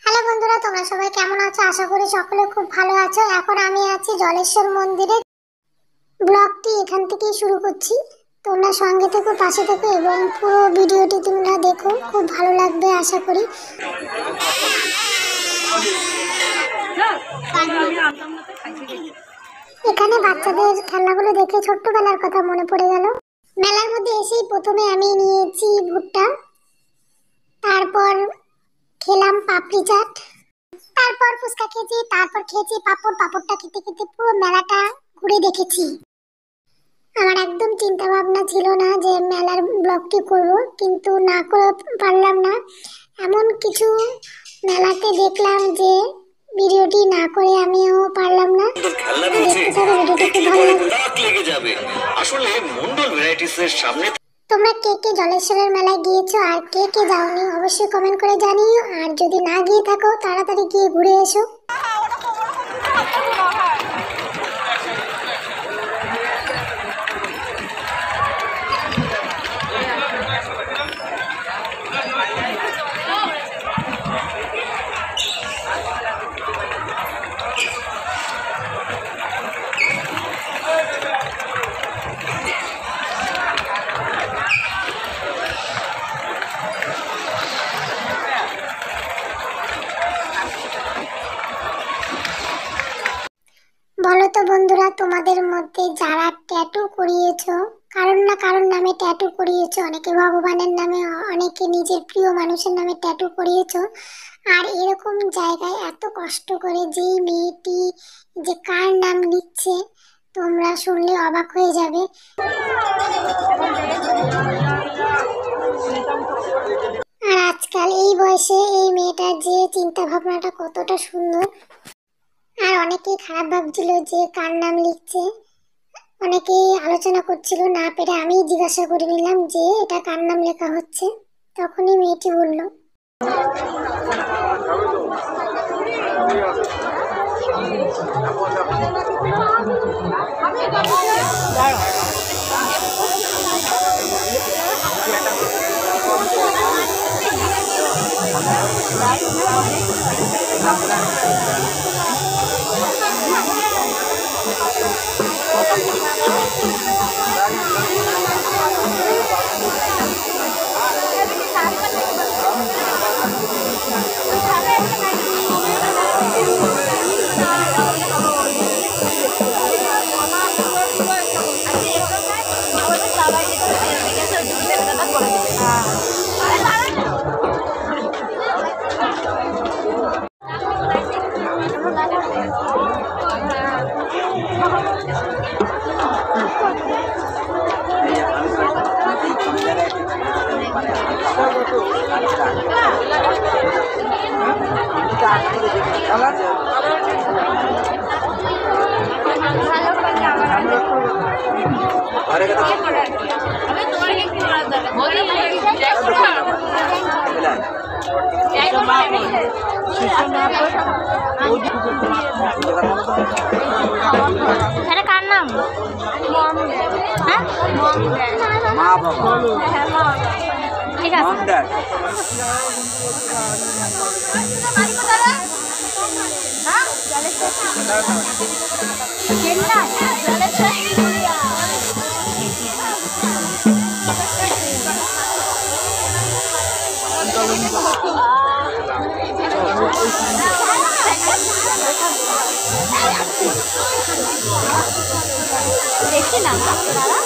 Hello বন্ধুরা, তোমরা সবাই কেমন আছো? আশা করি সকলে খুব ভালো আছো। এখন আমি আছি জলেশ্বর মন্দিরে। ব্লগটি এখান থেকেই শুরু করছি। তোমরা সঙ্গে থেকো, পাশে থেকো এবং পুরো ভিডিওটি তোমরা দেখো, খুব ভালো লাগবে আশা করি। এখানে বাচ্চাদের খেলনাগুলো দেখে ছোট্টবেলার কথা মনে পড়ে গেল। মেলার মধ্যে এসেই প্রথমে আমি নিয়েছি ভুট্টা, তারপর খেলাম পাপড়ি চাট, তারপর ফুচকা খেয়েছি, তারপর খেয়েছি পাপড়। পাপড়টা খেতে খেতে পুরো মেলাটা ঘুরে দেখেছি। আমার একদম চিন্তা ভাবনা ছিল না যে মেলার ব্লগটি করব, কিন্তু না করে পারলাম না। এমন কিছু মেলাতে দেখলাম যে ভিডিওটি না করে আমিও পারলাম না। দেখতে থাকো, ভিডিওটি খুব ভালো লাগবে। আসলে মন্ডল ভ্যারাইটিসের সামনে তোমরা কে কে জলেশ্বরের মেলায় গিয়েছো আর কে কে যাওনি অবশ্যই কমেন্ট করে জানিও। আর যদি না গিয়ে থাকো তাড়াতাড়ি গিয়ে ঘুরে এসো। বলো তো বন্ধুরা, তোমাদের মধ্যে যারা ট্যাটু করিয়েছো, কারণ না কারণ নামে ট্যাটু করিয়েছো, অনেকে ভগবানের নামে, অনেকে নিজের প্রিয় মানুষের নামে ট্যাটু করিয়েছো, আর এরকম জায়গায় এত কষ্ট করে যেই মেয়েটি যে কার নাম লিখছে তোমরা শুনলে অবাক হয়ে যাবে। আর আজকাল এই বয়সে এই মেয়েটার যে চিন্তা ভাবনাটা কতটা সুন্দর। আর অনেকেই খারাপ ভাবছিল যে কার নাম লিখছে, অনেকেই আলোচনা করছিল, না পেরে আমি জিজ্ঞাসা করে নিলাম যে এটা কার নাম লেখা হচ্ছে। তখনই মেয়েটি বলল। এটা কার নাম? মা বাবা, ঠিক আছে। দেখি না দাদা